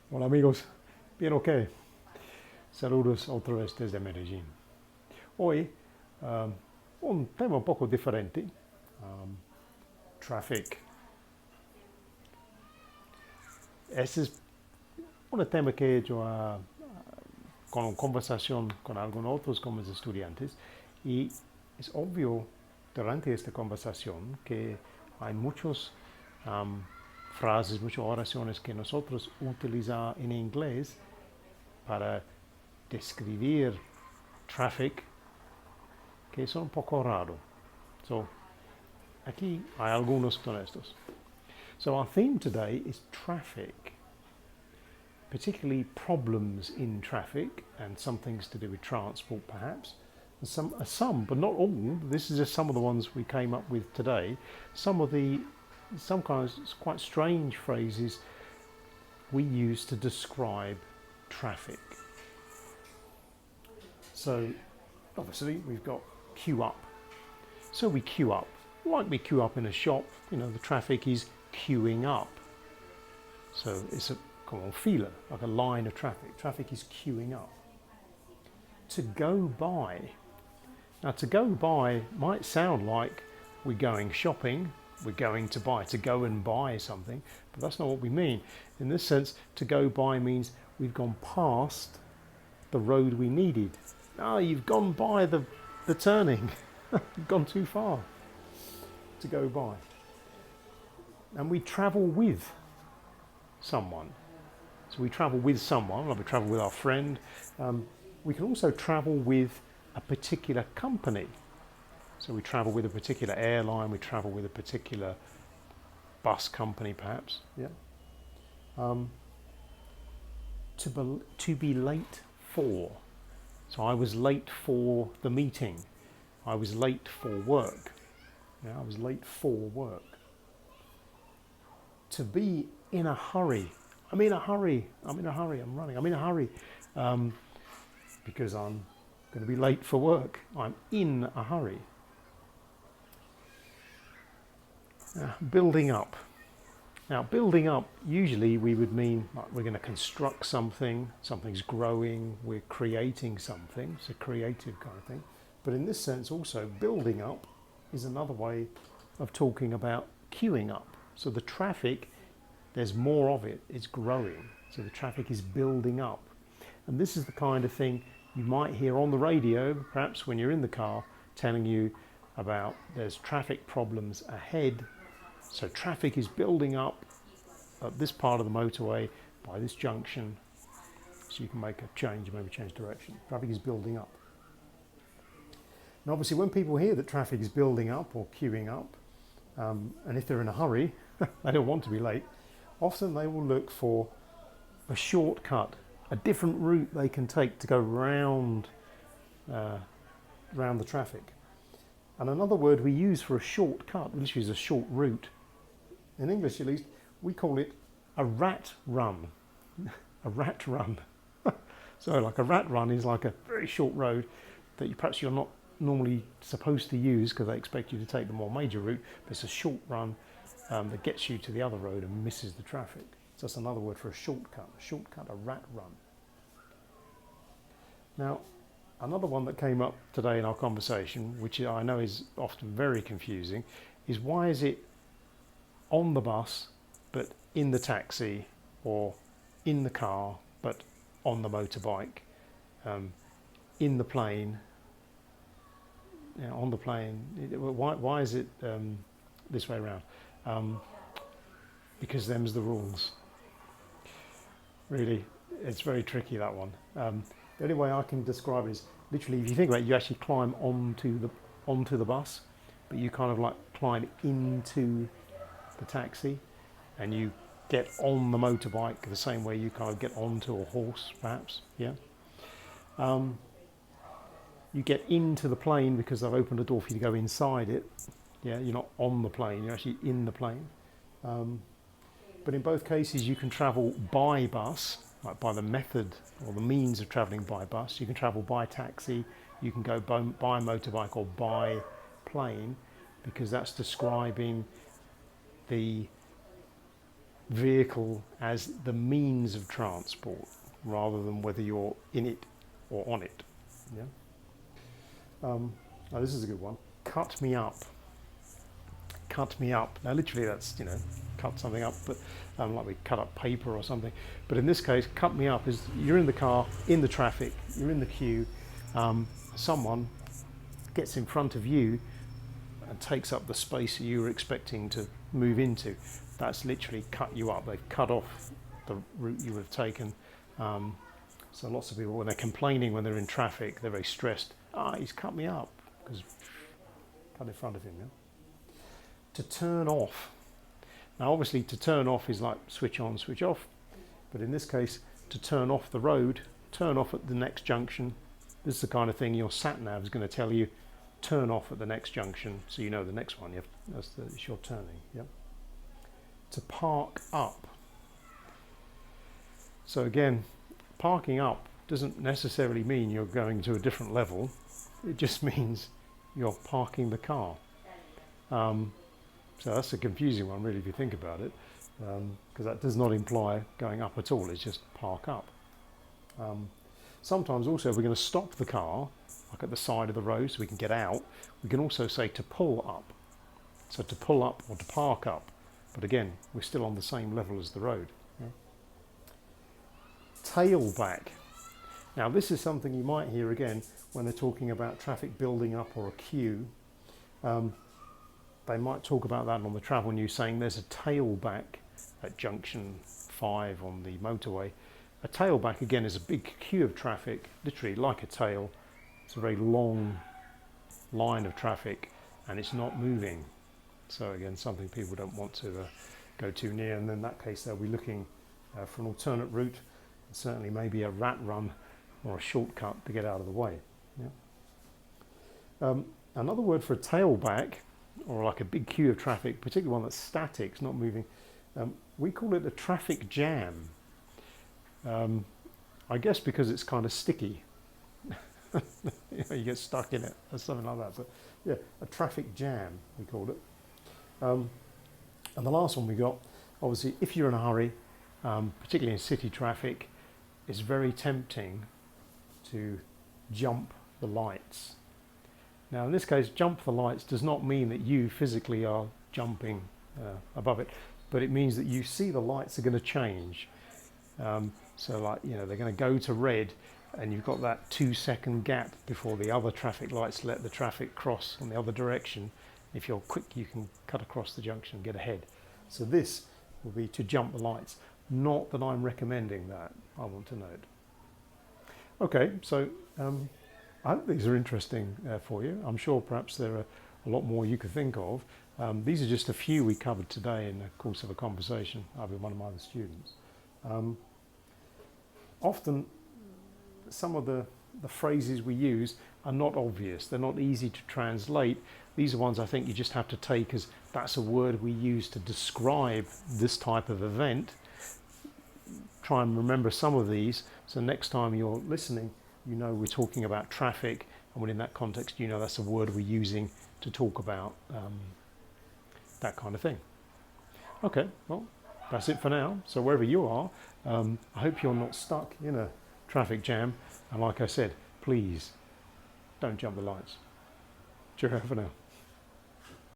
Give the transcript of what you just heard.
Hola amigos, bien ok. Saludos otra vez desde Medellín. Hoy un tema un poco diferente, traffic. Ese es un tema que yo con conversación con algunos otros como estudiantes y es obvio durante esta conversación que hay muchas frases, muchas oraciones que nosotros utilizamos en inglés para describir traffic que son un poco raros. So, aquí hay algunos con estos. So our theme today is traffic, particularly problems in traffic and some things to do with transport perhaps. And some, but not all, this is just some of the ones we came up with today. Some kind of quite strange phrases we use to describe traffic. So obviously we've got queue up. So we queue up, like we queue up in a shop, the traffic is queuing up. So it's como un fila, like a line of traffic. Traffic is queuing up. To go by. Now to go by might sound like we're going shopping, we're going to go and buy something, but that's not what we mean. In this sense, to go by means we've gone past the road we needed. You've gone by the turning. You've gone too far to go by. And we travel with someone. So we travel with someone, like we travel with our friend. We can also travel with a particular company. So we travel with a particular airline, we travel with a particular bus company perhaps. Yeah. To be late for. So I was late for the meeting. I was late for work. I was late for work. To be in a hurry. I'm in a hurry. I'm running. I'm in a hurry because I'm going to be late for work. I'm in a hurry. Building up. Now, building up, usually we would mean like we're going to construct something, something's growing, we're creating something. It's a creative kind of thing. But in this sense also, building up is another way of talking about queuing up. So the traffic, there's more of it, it's growing. So the traffic is building up. And this is the kind of thing you might hear on the radio, perhaps when you're in the car, telling you about there's traffic problems ahead. So traffic is building up at this part of the motorway by this junction. So you can make a change, maybe change direction. Traffic is building up. And obviously when people hear that traffic is building up or queuing up, and if they're in a hurry, they don't want to be late, often they will look for a shortcut, a different route they can take to go round the traffic. And another word we use for a shortcut, which is a short route, in English at least, we call it a rat run. A rat run. So like a rat run is like a very short road that perhaps you're not normally supposed to use because they expect you to take the more major route, but it's a short run that gets you to the other road and misses the traffic. So that's another word for a shortcut, a rat run. Now, another one that came up today in our conversation, which I know is often very confusing, is why is it on the bus but in the taxi, or in the car but on the motorbike, in the plane, on the plane. Why is it this way around? Because them's the rules. Really, it's very tricky, that one. The only way I can describe it is literally, if you think about it, you actually climb onto the bus, but you kind of like climb into the taxi, and you get on the motorbike the same way you kind of get onto a horse, perhaps. Yeah. You get into the plane because they've opened a door for you to go inside it. Yeah, you're not on the plane, you're actually in the plane. But in both cases, you can travel by bus, like by the method or the means of travelling by bus. You can travel by taxi, you can go by motorbike or by plane, because that's describing the vehicle as the means of transport rather than whether you're in it or on it. Yeah. Oh, this is a good one. Cut me up. Cut me up. Now, literally, that's, you know, cut something up, but like we cut up paper or something. But in this case, cut me up is you're in the car, in the traffic, you're in the queue. Someone gets in front of you and takes up the space that you were expecting to move into. That's literally cut you up. They've cut off the route you would have taken. So lots of people, when they're complaining when they're in traffic, they're very stressed. He's cut me up because cut in front of him. Yeah? To turn off. Now, obviously, to turn off is like switch on, switch off. But in this case, to turn off the road, turn off at the next junction. This is the kind of thing your sat nav is going to tell you. Turn off at the next junction, so you know the next one. It's your turning. Yep. To park up. So again, parking up doesn't necessarily mean you're going to a different level. It just means you're parking the car. So that's a confusing one, really, if you think about it, because that does not imply going up at all. It's just park up. Sometimes also, if we're going to stop the car, like at the side of the road so we can get out, we can also say to pull up. So to pull up or to park up. But again, we're still on the same level as the road. Yeah. Tail back. Now, this is something you might hear again when they're talking about traffic building up or a queue. They might talk about that on the travel news, saying there's a tailback at junction 5 on the motorway. A tailback, again, is a big queue of traffic, literally like a tail. It's a very long line of traffic and it's not moving. So again, something people don't want to go too near, and in that case they'll be looking for an alternate route, certainly maybe a rat run or a shortcut to get out of the way. Yeah. Another word for a tailback, or like a big queue of traffic, particularly one that's static, it's not moving, we call it a traffic jam. I guess because it's kind of sticky. You get stuck in it or something like that. So yeah, a traffic jam, we called it. And the last one we got, obviously, if you're in a hurry, particularly in city traffic, it's very tempting to jump the lights. Now, in this case, jump the lights does not mean that you physically are jumping above it, but it means that you see the lights are going to change. So like, you know, they're going to go to red and you've got that 2-second gap before the other traffic lights let the traffic cross in the other direction. If you're quick, you can cut across the junction and get ahead. So this will be to jump the lights. Not that I'm recommending that, I want to note. Okay, so I hope these are interesting for you. I'm sure perhaps there are a lot more you could think of. These are just a few we covered today in the course of a conversation with one of my other students. Often some of the phrases we use are not obvious. They're not easy to translate. These are ones I think you just have to take as that's a word we use to describe this type of event. Try and remember some of these, so next time you're listening, you know we're talking about traffic, and within that context, you know that's a word we're using to talk about that kind of thing. Okay, well, that's it for now. So wherever you are, I hope you're not stuck in a traffic jam. And like I said, please don't jump the lights. Cheerio for now.